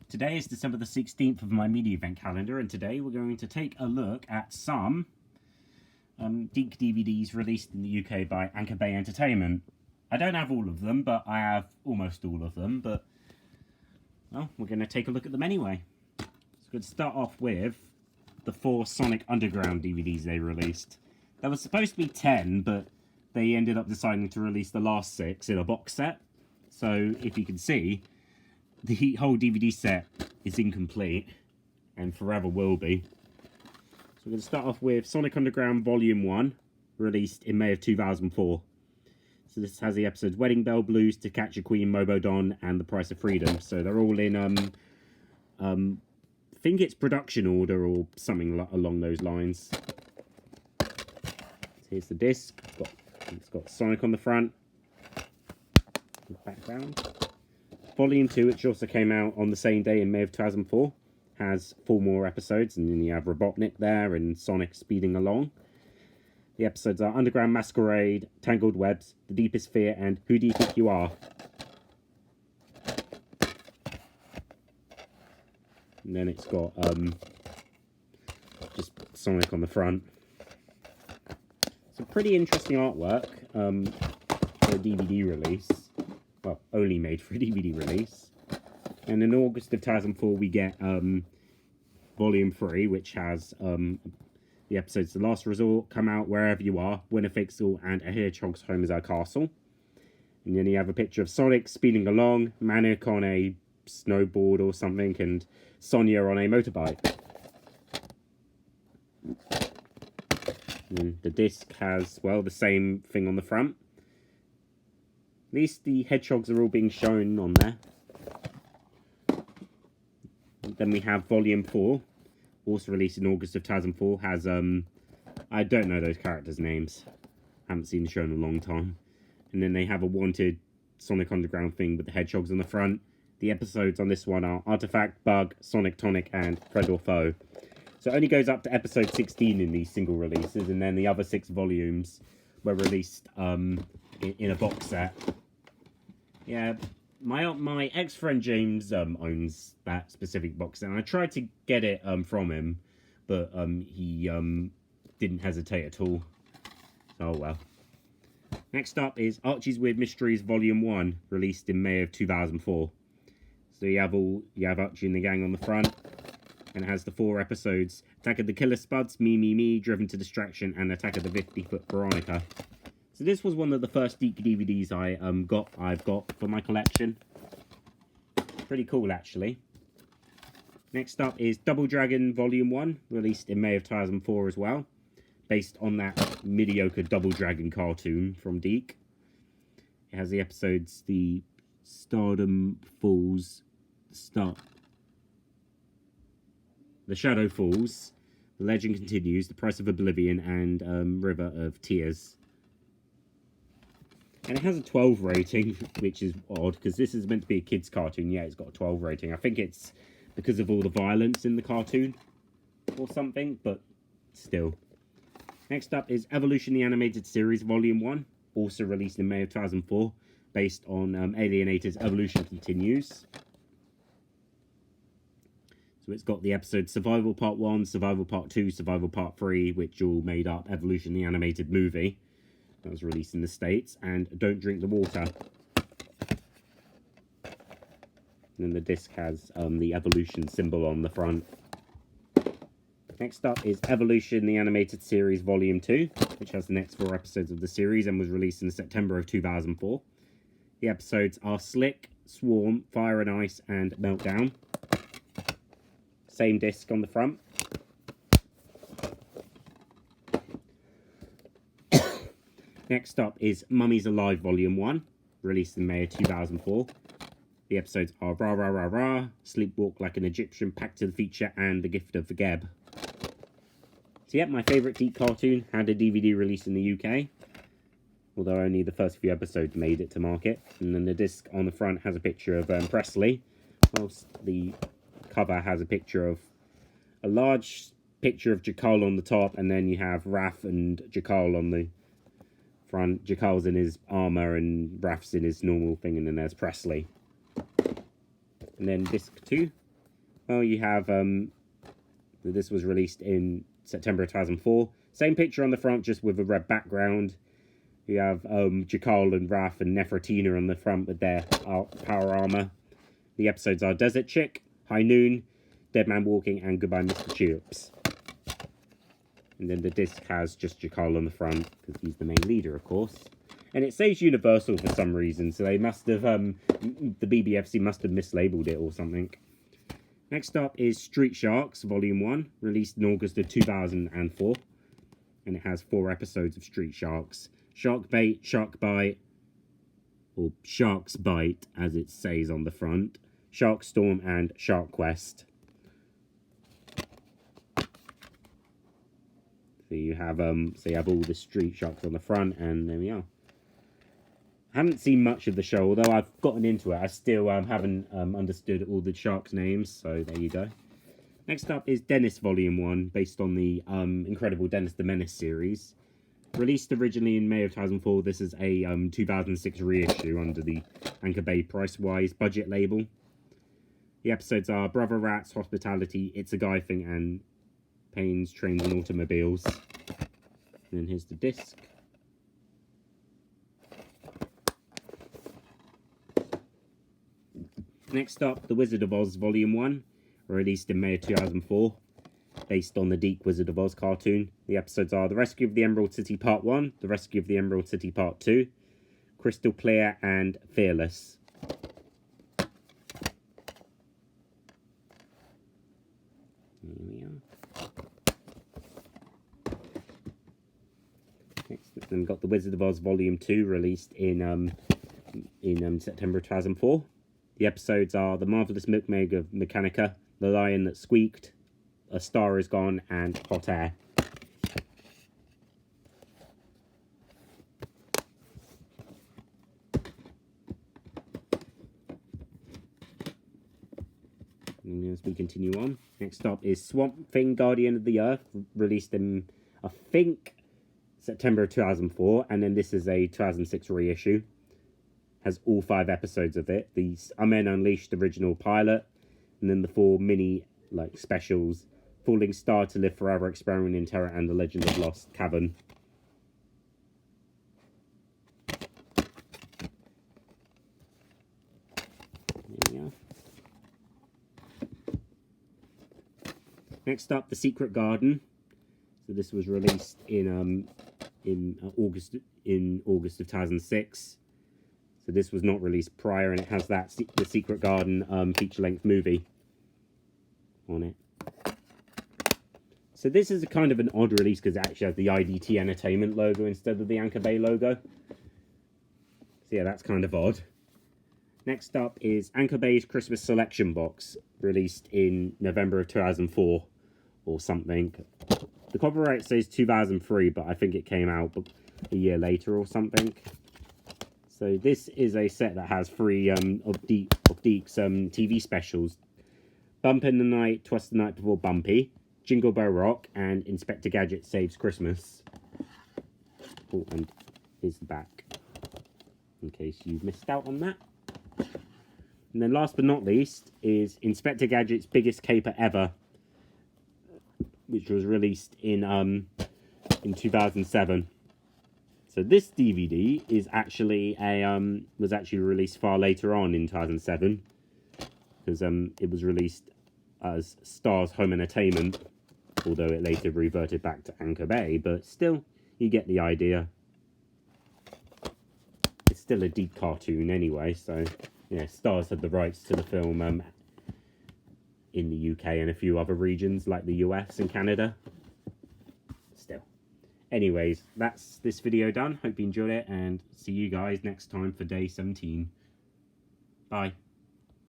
Today is December the 16th of my Mediavent calendar, and today we're going to take a look at some DIC DVDs released in the UK by Anchor Bay Entertainment. I don't have all of them, but I have almost all of them, but, well, we're going to take a look at them anyway. So we're going to start off with the 4 Sonic Underground DVDs they released. There was supposed to be 10, but they ended up deciding to release the last 6 in a box set. So, if you can see, the whole DVD set is incomplete, and forever will be. So we're going to start off with Sonic Underground Volume 1, released in May of 2004. So this has the episodes Wedding Bell Blues, To Catch a Queen, Mobodon, and The Price of Freedom. So they're all in, I think it's production order or something along those lines. So here's the disc. It's got Sonic on the front. Background. Volume 2, which also came out on the same day in May of 2004, has 4 more episodes, and then you have Robotnik there and Sonic speeding along. The episodes are Underground Masquerade, Tangled Webs, The Deepest Fear, and Who Do You Think You Are? And then it's got just Sonic on the front. It's a pretty interesting artwork for a DVD release. Well, only made for a DVD release. And in August of 2004 we get Volume 3, which has the episodes The Last Resort, Come Out, Wherever You Are, Winterfixel, and A Hedgehog's Home is Our Castle. And then you have a picture of Sonic speeding along, Manic on a snowboard or something, and Sonia on a motorbike. And the disc has, well, the same thing on the front. At least the hedgehogs are all being shown on there. Then we have Volume 4, also released in August of 2004, has, I don't know those characters' names. Haven't seen the show in a long time. And then they have a wanted Sonic Underground thing with the hedgehogs on the front. The episodes on this one are Artifact, Bug, Sonic Tonic, and Friend or Foe. So it only goes up to episode 16 in these single releases, and then the other 6 volumes were released in a box set. Yeah, my ex-friend James owns that specific box set, and I tried to get it from him, but he didn't hesitate at all. Oh well. Next up is Archie's Weird Mysteries Volume 1, released in May of 2004. So you have Archie and the gang on the front, and it has the 4 episodes: Attack of the Killer Spuds, Me, Driven to Distraction, and Attack of the 50-Foot Veronica. So this was one of the first DIC DVDs I've got for my collection. Pretty cool, actually. Next up is Double Dragon Volume 1, released in May of 2004 as well, based on that mediocre Double Dragon cartoon from DIC. It has the episodes The Stardom Falls, The Shadow Falls, The Legend Continues, The Price of Oblivion, and River of Tears. And it has a 12 rating, which is odd, because this is meant to be a kid's cartoon. Yeah, it's got a 12 rating. I think it's because of all the violence in the cartoon or something, but still. Next up is Evolution the Animated Series Volume 1, also released in May of 2004, based on Alienator's Evolution Continues. So it's got the episodes Survival Part 1, Survival Part 2, Survival Part 3, which all made up Evolution the Animated Movie. That was released in the States, and Don't Drink the Water. And then the disc has the Evolution symbol on the front. Next up is Evolution the Animated Series Volume 2, which has the next 4 episodes of the series and was released in September of 2004. The episodes are Slick, Swarm, Fire and Ice, and Meltdown. Same disc on the front. Next up is Mummies Alive Volume 1, released in May of 2004. The episodes are Rah Rah Rah Rah, Sleepwalk Like an Egyptian, Pack to the Feature, and The Gift of the Geb. So yeah, my favourite DIC cartoon had a DVD release in the UK, although only the first few episodes made it to market. And then the disc on the front has a picture of Presley, whilst the cover has a picture of a large picture of Jakal on the top, and then you have Raph and Jakal on the front. Jakal's in his armour and Raph's in his normal thing, and then there's Presley. And then disc 2 Well, you have this was released in September 2004. Same picture on the front, just with a red background. You have Jakal and Raph and Nefertina on the front with their power armor. The episodes are Desert Chick, High Noon, Dead Man Walking, and Goodbye Mr. Tulips. And then the disc has just Jakal on the front, because he's the main leader, of course. And it says Universal for some reason, so they must have, the BBFC must have mislabeled it or something. Next up is Street Sharks, Volume 1, released in August of 2004. And it has 4 episodes of Street Sharks. Shark Bait, Shark Bite, or Shark's Bite, as it says on the front. Shark Storm, and Shark Quest. So you have all the Street Sharks on the front, and there we are. I haven't seen much of the show, although I've gotten into it. I still haven't understood all the sharks' names, so there you go. Next up is Dennis Volume 1, based on the Incredible Dennis the Menace series. Released originally in May of 2004, this is a 2006 reissue under the Anchor Bay Price-Wise budget label. The episodes are Brother Rats, Hospitality, It's a Guy Thing, and Planes, Trains and Automobiles. And then here's the disc. Next up, The Wizard of Oz Volume 1, released in May of 2004, based on the DiC Wizard of Oz cartoon. The episodes are The Rescue of the Emerald City Part 1, The Rescue of the Emerald City Part 2, Crystal Clear, and Fearless. Here we are. Next, then we've got The Wizard of Oz Volume 2, released in September 2004. The episodes are The Marvelous Milkmaid of Mechanica, The Lion That Squeaked, A Star Is Gone, and Hot Air. And as we continue on, next up is Swamp Thing Guardian of the Earth, released in, I think, September 2004, and then this is a 2006 reissue. Has all 5 episodes of it. The Amen Unleashed original pilot, and then the 4 mini specials: Falling Star, To Live Forever, Experiment in Terror, and The Legend of Lost Cavern. There we are. Next up, The Secret Garden. So this was released in August of 2006. So this was not released prior, and it has that The Secret Garden feature-length movie on it. So this is a kind of an odd release because it actually has the IDT Entertainment logo instead of the Anchor Bay logo. So yeah, that's kind of odd. Next up is Anchor Bay's Christmas Selection Box, released in November of 2004 or something. The copyright says 2003, but I think it came out a year later or something. So this is a set that has 3 of DiC's TV specials: Bump in the Night, Twas the Night Before Bumpy, Jingle Bell Rock, and Inspector Gadget Saves Christmas. Oh, and here's the back, in case you've missed out on that. And then last but not least is Inspector Gadget's Biggest Caper Ever, which was released in 2007. So this DVD is actually was actually released far later on in 2007, because it was released as Star's Home Entertainment, although it later reverted back to Anchor Bay. But still, you get the idea. It's still a DiC cartoon anyway, so yeah, Stars had the rights to the film in the UK and a few other regions like the US and Canada. Still. Anyways, that's this video done. Hope you enjoyed it, and see you guys next time for day 17. Bye.